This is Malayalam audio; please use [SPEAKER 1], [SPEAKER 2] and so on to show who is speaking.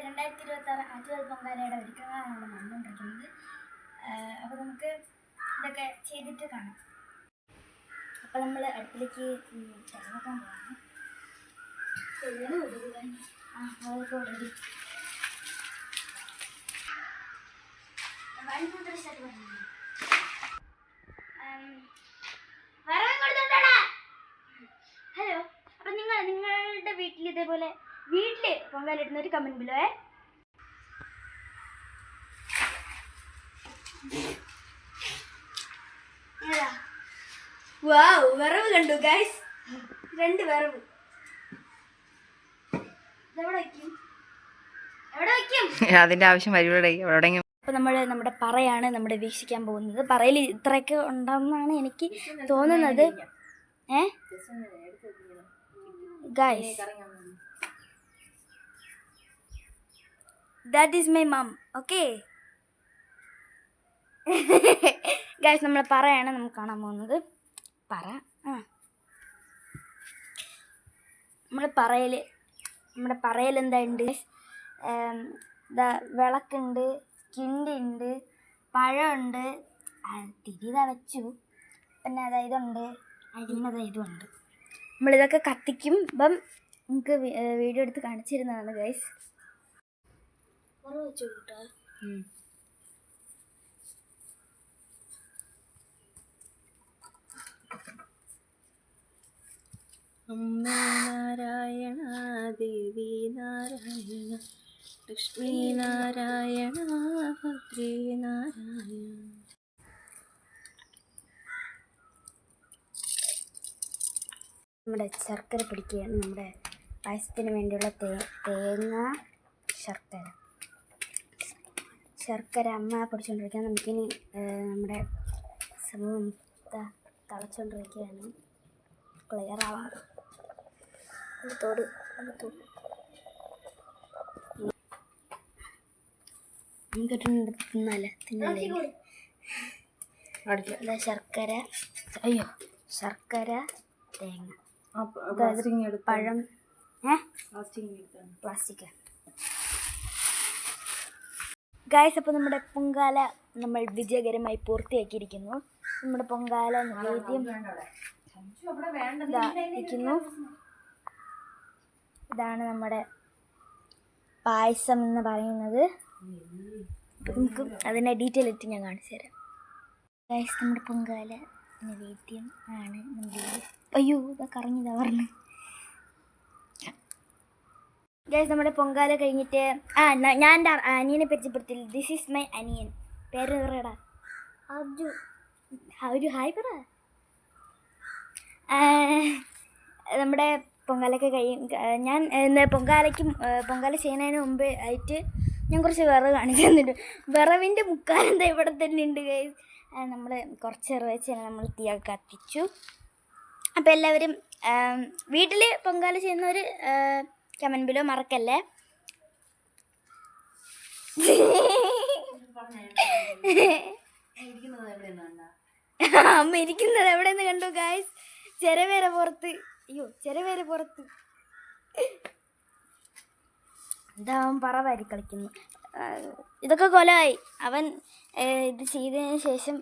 [SPEAKER 1] നമ്മുടെ 2026 ആറ്റുകാൽ പൊങ്കാലയുടെ ഒരുക്കങ്ങളാണ് നമ്മൾ നടന്നുകൊണ്ടിരിക്കുന്നത്. അപ്പോൾ നമുക്ക് ഇതൊക്കെ ചെയ്തിട്ട് കാണാം. അപ്പോൾ നമ്മൾ അടുപ്പിലേക്ക് തിരഞ്ഞെടുക്കാൻ പോകാം. അതൊക്കെ ഓൾറെഡി 1 2 3 സ്റ്റാർട്ട് പറഞ്ഞു. ഹലോ, അപ്പം നിങ്ങളുടെ വീട്ടിൽ ഇതേപോലെ പൊങ്കാലിടുന്ന ഒരു കമന്റ് ബിലോ. വാവ്, വിറവ് കണ്ടു ഗൈസ്, 2 വിറവ്.
[SPEAKER 2] അതിന്റെ ആവശ്യം വരും.
[SPEAKER 1] അപ്പോൾ നമ്മുടെ പറയാണ് നമ്മുടെ വീക്ഷിക്കാൻ പോകുന്നത്. പറയിൽ ഇത്രയൊക്കെ ഉണ്ടെന്നാണ് എനിക്ക് തോന്നുന്നത്. Guys, that is my mom. Okay guys, നമ്മളെ പറയാണ് നമുക്ക് കാണാൻ പോകുന്നത്. പറ നമ്മുടെ പറയിൽ എന്തായുണ്ട്? വിളക്കുണ്ട്, കിണ്ടിയുണ്ട്, പഴമുണ്ട്, തിരി തളച്ചു, പിന്നെ ഇതുണ്ട്, ഇതുണ്ട്. നമ്മളിതൊക്കെ കത്തിക്കും. ഇപ്പം നമുക്ക് വീഡിയോ എടുത്ത് കാണിച്ചിരുന്നതാണ് ഗൈസ്. വെച്ചു കൂട്ടാ.
[SPEAKER 2] അമ്മ നാരായണ, ദേവി നാരായണ, ലക്ഷ്മി നാരായണ, ഭദ്രേ നാരായണ.
[SPEAKER 1] നമ്മുടെ ശർക്കര പിടിക്കുകയാണ്. നമ്മുടെ പായസത്തിന് വേണ്ടിയുള്ള തേങ്ങ, ശർക്കര അമ്മ പൊടിച്ചുകൊണ്ടിരിക്കുകയാണ്. നമുക്കിനി നമ്മുടെ സംഭവം തിളച്ചുകൊണ്ടിരിക്കുകയാണ്. ക്ലിയർ ആവാം. തോട് തിന്നല്ലേ ശർക്കര, തേങ്ങ, പഴം, പ്ലാസ്റ്റിക്. ഗൈസ്, അപ്പോൾ നമ്മുടെ പൊങ്കാല നമ്മൾ വിജയകരമായി പൂർത്തിയാക്കിയിരിക്കുന്നു. നമ്മുടെ പൊങ്കാല നിവേദ്യം ഇരിക്കുന്നു. ഇതാണ് നമ്മുടെ പായസം എന്ന് പറയുന്നത്. നമുക്ക് അതിൻ്റെ ഡീറ്റെയിൽ ഇട്ട് ഞാൻ കാണിച്ചു തരാം. ഗൈസ്, നമ്മുടെ പൊങ്കാല നിവേദ്യം ആണ്. അയ്യോ, ഇതൊക്കെ കറങ്ങിയതാ പറഞ്ഞു. ഗൈസ്, നമ്മുടെ പൊങ്കാല കഴിഞ്ഞിട്ട് ഞാൻ എൻ്റെ അനിയനെ പരിചയപ്പെടുത്തില്ല. ദിസ് ഈസ് മൈ അനിയൻ. പേര് പറയടാ. ഒരു ഹായ് പറ. നമ്മുടെ പൊങ്കാലൊക്കെ ഞാൻ പൊങ്കാല ചെയ്യുന്നതിന് മുമ്പ് ആയിട്ട് ഞാൻ കുറച്ച് വിറവ് കാണിച്ചു തന്നിട്ട്, വിറവിൻ്റെ മുക്കാലെന്താ ഇവിടെ തന്നെ ഉണ്ട് ഗൈസ്. നമ്മൾ കുറച്ച് വിറവ് വെച്ച് നമ്മൾ തീയൊക്കെ കത്തിച്ചു. അപ്പോൾ എല്ലാവരും വീട്ടിൽ പൊങ്കാല ചെയ്യുന്നവർ കമന്റ് ബിലോ മറക്കല്ലേ. അമ്മ ഇരിക്കുന്നത് എവിടെയെന്ന് കണ്ടു ഗൈസ്? ചെരവേര പുറത്ത്. എന്താ അവൻ പറവാരി കളിക്കുന്നു. ഇതൊക്കെ കൊലമായി. അവൻ ഇത് ചെയ്തതിന് ശേഷം